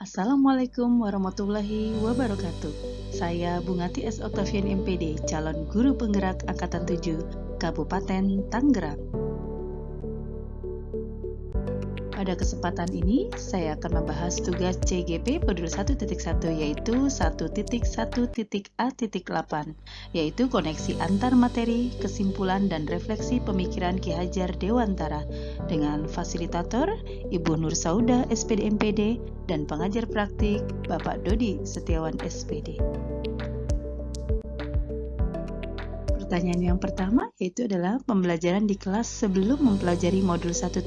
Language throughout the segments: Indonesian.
Assalamualaikum warahmatullahi wabarakatuh. Saya Bungati S. Octavian MPD, calon guru penggerak Angkatan 7, Kabupaten Tangerang. Pada kesempatan ini, saya akan membahas tugas CGP Modul 1.1 yaitu 1.1.A.8, yaitu koneksi antar materi, kesimpulan, dan refleksi pemikiran Ki Hajar Dewantara dengan fasilitator Ibu Nur Sauda SPD MPD dan pengajar praktik Bapak Dodi Setiawan SPD. Pertanyaan yang pertama yaitu adalah pembelajaran di kelas sebelum mempelajari modul 1.1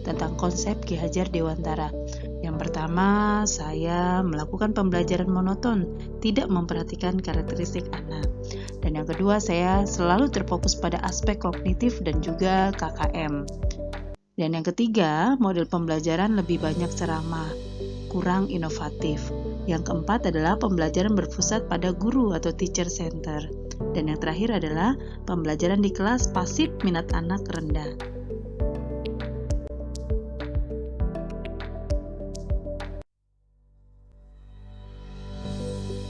tentang konsep Ki Hajar Dewantara. Yang pertama, saya melakukan pembelajaran monoton, tidak memperhatikan karakteristik anak. Dan yang kedua, saya selalu terfokus pada aspek kognitif dan juga KKM. Dan yang ketiga, model pembelajaran lebih banyak ceramah, kurang inovatif. Yang keempat adalah pembelajaran berpusat pada guru atau teacher center. Dan yang terakhir adalah pembelajaran di kelas pasif minat anak rendah.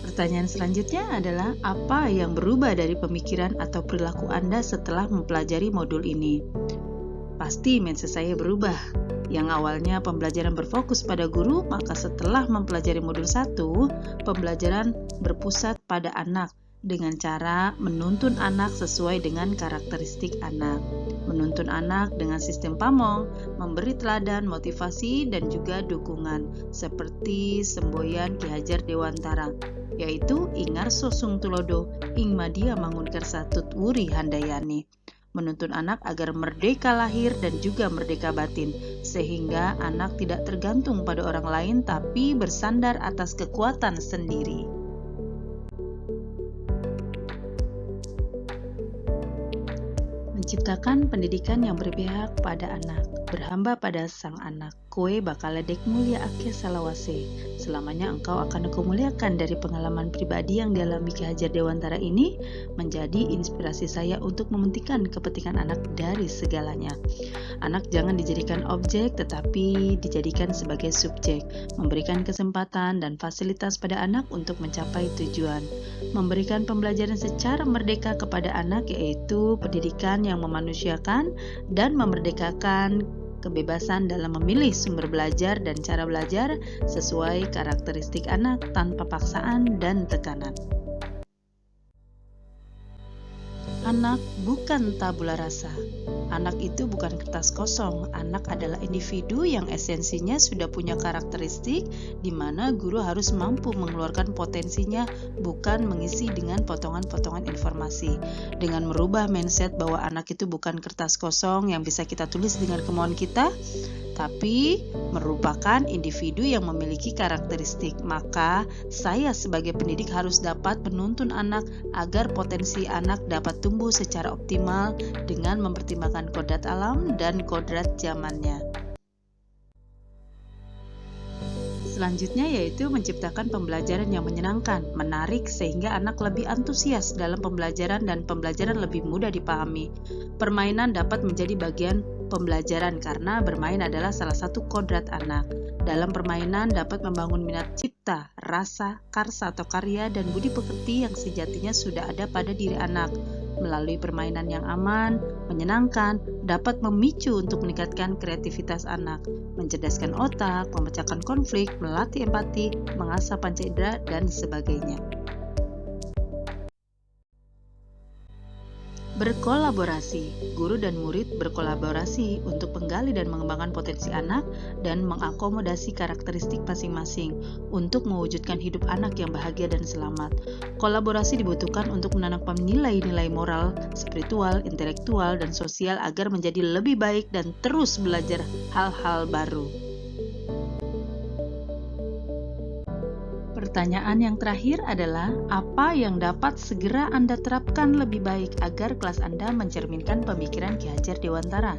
Pertanyaan selanjutnya adalah apa yang berubah dari pemikiran atau perilaku Anda setelah mempelajari modul ini? Pasti mindset saya berubah. Yang awalnya pembelajaran berfokus pada guru, maka setelah mempelajari modul 1, pembelajaran berpusat pada anak dengan cara menuntun anak sesuai dengan karakteristik anak. Menuntun anak dengan sistem pamong, memberi teladan, motivasi, dan juga dukungan, seperti semboyan Ki Hajar Dewantara, yaitu Ingar Sosung Tulodo, Ing Madia Mangunkersa Tutwuri Handayani. Menuntun anak agar merdeka lahir dan juga merdeka batin, sehingga anak tidak tergantung pada orang lain tapi bersandar atas kekuatan sendiri. Menciptakan pendidikan yang berpihak pada anak, berhamba pada sang anak. Kowe bakal ledek mulia ake salawase. Selamanya engkau akan aku muliakan. Dari pengalaman pribadi yang dialami Ki Hajar Dewantara ini menjadi inspirasi saya untuk mementingkan kepentingan anak dari segalanya. Anak jangan dijadikan objek tetapi dijadikan sebagai subjek, memberikan kesempatan dan fasilitas pada anak untuk mencapai tujuan, memberikan pembelajaran secara merdeka kepada anak yaitu pendidikan yang memanusiakan dan memerdekakan kebebasan dalam memilih sumber belajar dan cara belajar sesuai karakteristik anak tanpa paksaan dan tekanan. Anak bukan tabula rasa. Anak itu bukan kertas kosong. Anak adalah individu yang esensinya sudah punya karakteristik di mana guru harus mampu mengeluarkan potensinya, bukan mengisi dengan potongan-potongan informasi. Dengan merubah mindset bahwa anak itu bukan kertas kosong yang bisa kita tulis dengan kemauan kita, tapi merupakan individu yang memiliki karakteristik. Maka saya sebagai pendidik harus dapat menuntun anak agar potensi anak dapat tumbuh secara optimal dengan mempertimbangkan kodrat alam dan kodrat zamannya. Selanjutnya yaitu menciptakan pembelajaran yang menyenangkan, menarik sehingga anak lebih antusias dalam pembelajaran dan pembelajaran lebih mudah dipahami. Permainan dapat menjadi bagian pembelajaran karena bermain adalah salah satu kodrat anak. Dalam permainan dapat membangun minat cipta, rasa, karsa atau karya dan budi pekerti yang sejatinya sudah ada pada diri anak. Melalui permainan yang aman, menyenangkan, dapat memicu untuk meningkatkan kreativitas anak, mencerdaskan otak, memecahkan konflik, melatih empati, mengasah panca indera, dan sebagainya. Berkolaborasi. Guru dan murid berkolaborasi untuk menggali dan mengembangkan potensi anak dan mengakomodasi karakteristik masing-masing untuk mewujudkan hidup anak yang bahagia dan selamat. Kolaborasi dibutuhkan untuk menanamkan nilai-nilai moral, spiritual, intelektual, dan sosial agar menjadi lebih baik dan terus belajar hal-hal baru. Pertanyaan yang terakhir adalah, apa yang dapat segera Anda terapkan lebih baik agar kelas Anda mencerminkan pemikiran Ki Hajar Dewantara?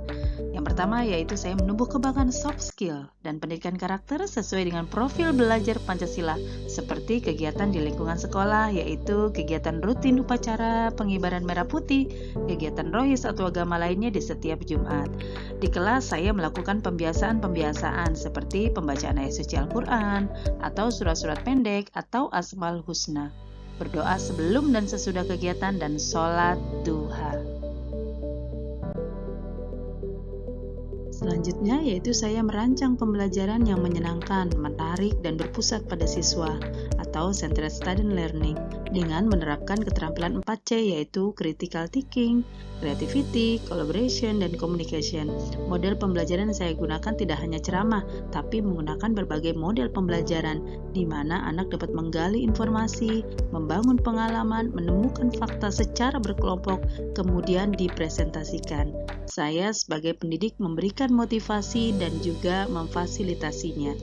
Yang pertama yaitu saya menumbuh kembangkan soft skill dan pendidikan karakter sesuai dengan profil belajar Pancasila seperti kegiatan di lingkungan sekolah yaitu kegiatan rutin upacara pengibaran merah putih, kegiatan rohis atau agama lainnya di setiap Jumat. Di kelas saya melakukan pembiasaan-pembiasaan seperti pembacaan ayat suci Al-Quran atau surat-surat pendek atau Asmaul Husna, berdoa sebelum dan sesudah kegiatan dan sholat duha. Selanjutnya yaitu saya merancang pembelajaran yang menyenangkan, menarik, dan berpusat pada siswa atau Centered Student Learning dengan menerapkan keterampilan 4C yaitu Critical Thinking, Creativity, Collaboration, dan Communication. Model pembelajaran yang saya gunakan tidak hanya ceramah, tapi menggunakan berbagai model pembelajaran di mana anak dapat menggali informasi, membangun pengalaman, menemukan fakta secara berkelompok, kemudian dipresentasikan. Saya sebagai pendidik memberikan motivasi dan juga memfasilitasinya.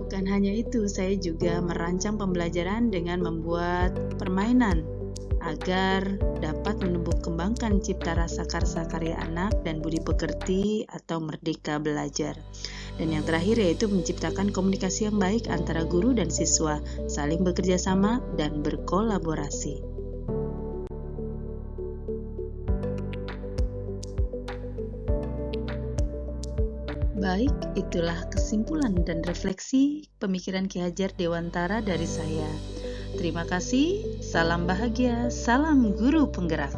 Bukan hanya itu, saya juga merancang pembelajaran dengan membuat permainan agar dapat menumbuh kembangkan cipta rasa karya anak dan budi pekerti atau merdeka belajar. Dan yang terakhir yaitu menciptakan komunikasi yang baik antara guru dan siswa, saling bekerja sama dan berkolaborasi. Baik, itulah kesimpulan dan refleksi pemikiran Ki Hajar Dewantara dari saya. Terima kasih, salam bahagia, salam guru penggerak.